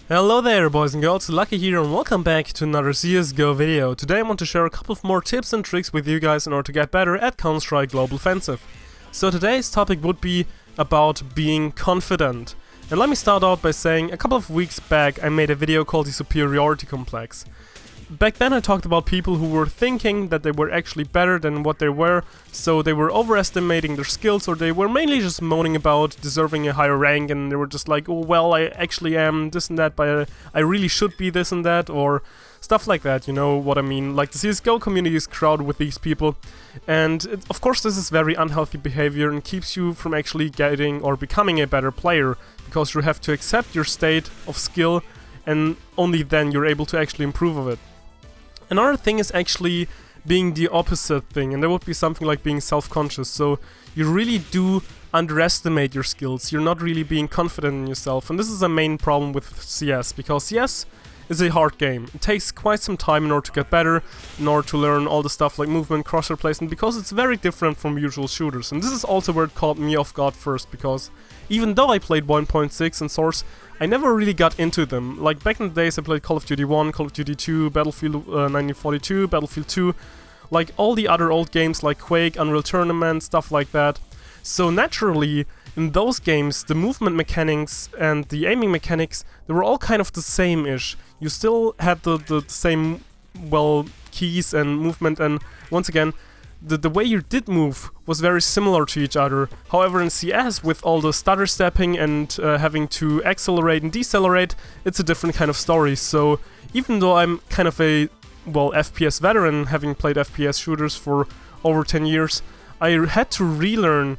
Hello there boys and girls, Lucky here and welcome back to another CSGO video. Today I want to share a couple of more tips and tricks with you guys in order to get better at Counter-Strike Global Offensive. So today's topic would be about being confident. And let me start out by saying a couple of weeks back I made a video called the Superiority Complex. Back then I talked about people who were thinking that they were actually better than what they were, so they were overestimating their skills, or they were mainly just moaning about deserving a higher rank, and they were just like, oh well, I actually am this and that, but I really should be this and that, or stuff like that, you know what I mean. Like, the CSGO community is crowded with these people, and of course this is very unhealthy behavior and keeps you from actually getting or becoming a better player, because you have to accept your state of skill, and only then you're able to actually improve of it. Another thing is actually being the opposite thing, and that would be something like being self-conscious. So you really do underestimate your skills, you're not really being confident in yourself, and this is a main problem with CS, because CS is a hard game. It takes quite some time in order to get better, in order to learn all the stuff like movement, crosshair placement, because it's very different from usual shooters. And this is also where it caught me off guard first, because even though I played 1.6 and Source, I never really got into them. Like, back in the days I played Call of Duty 1, Call of Duty 2, Battlefield 1942, Battlefield 2, like all the other old games like Quake, Unreal Tournament, stuff like that. So naturally, in those games, the movement mechanics and the aiming mechanics, they were all kind of the same-ish. You still had the same, well, keys and movement, and once again, the way you did move was very similar to each other. However, in CS, with all the stutter stepping and having to accelerate and decelerate, it's a different kind of story. So even though I'm kind of a, well, FPS veteran, having played FPS shooters for over 10 years, I had to relearn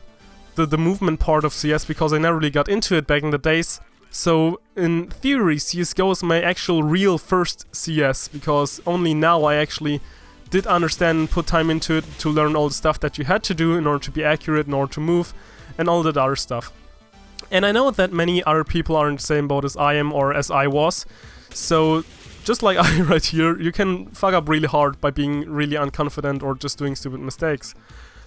the movement part of CS because I never really got into it back in the days. So in theory, CSGO is my actual real first CS, because only now I actually did understand and put time into it to learn all the stuff that you had to do in order to be accurate, in order to move, and all that other stuff. And I know that many other people are in the same boat as I am, or as I was, so just like I right here, you can fuck up really hard by being really unconfident or just doing stupid mistakes.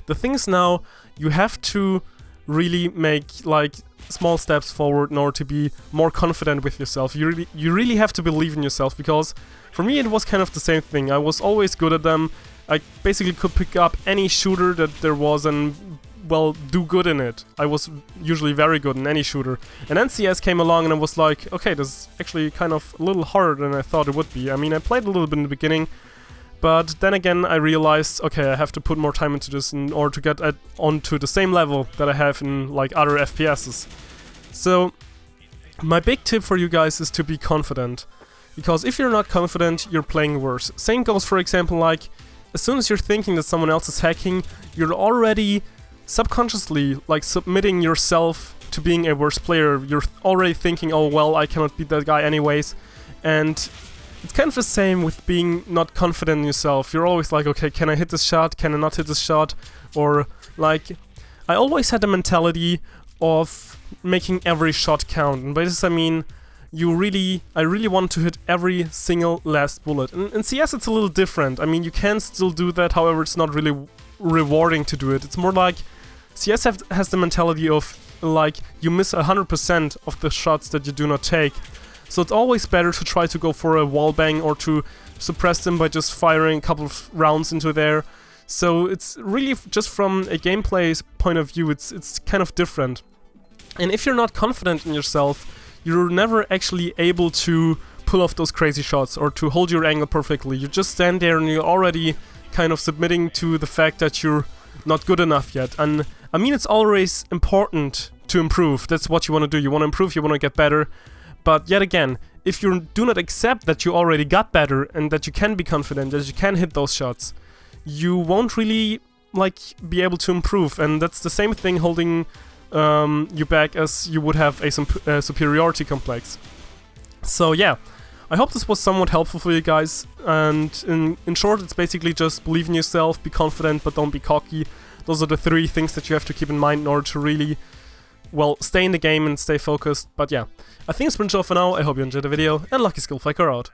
The thing is now, you have to really make like small steps forward in order to be more confident with yourself. You really have to believe in yourself, because for me it was kind of the same thing. I was always good at them. I basically could pick up any shooter that there was and, well, do good in it. I was usually very good in any shooter. And then CS came along and I was like, okay, this is actually kind of a little harder than I thought it would be. I mean, I played a little bit in the beginning, but then again I realized, okay, I have to put more time into this in order to get onto the same level that I have in like other FPSs. So my big tip for you guys is to be confident, because if you're not confident, you're playing worse. Same goes, for example, like as soon as you're thinking that someone else is hacking, you're already subconsciously like submitting yourself to being a worse player. You're already thinking, oh well, I cannot beat that guy anyways. And it's kind of the same with being not confident in yourself. You're always like, okay, can I hit this shot? Can I not hit this shot? Or like, I always had the mentality of making every shot count. And by this I mean, I really want to hit every single last bullet. And in CS it's a little different. I mean, you can still do that, however it's not really rewarding to do it. It's more like, CS has the mentality of, like, you miss 100% of the shots that you do not take. So it's always better to try to go for a wallbang or to suppress them by just firing a couple of rounds into there. So it's really just from a gameplay point of view, it's kind of different. And if you're not confident in yourself, you're never actually able to pull off those crazy shots or to hold your angle perfectly. You just stand there and you're already kind of submitting to the fact that you're not good enough yet. And I mean, it's always important to improve. That's what you want to do. You want to improve, you want to get better. But yet again, if you do not accept that you already got better and that you can be confident, that you can hit those shots, you won't really like be able to improve. And that's the same thing holding you back as you would have a superiority complex. So yeah, I hope this was somewhat helpful for you guys, and in short, it's basically just believe in yourself, be confident, but don't be cocky. Those are the three things that you have to keep in mind in order to really, well, stay in the game and stay focused. But yeah, I think it's been all for now. I hope you enjoyed the video, and Lucky Skillflaker out.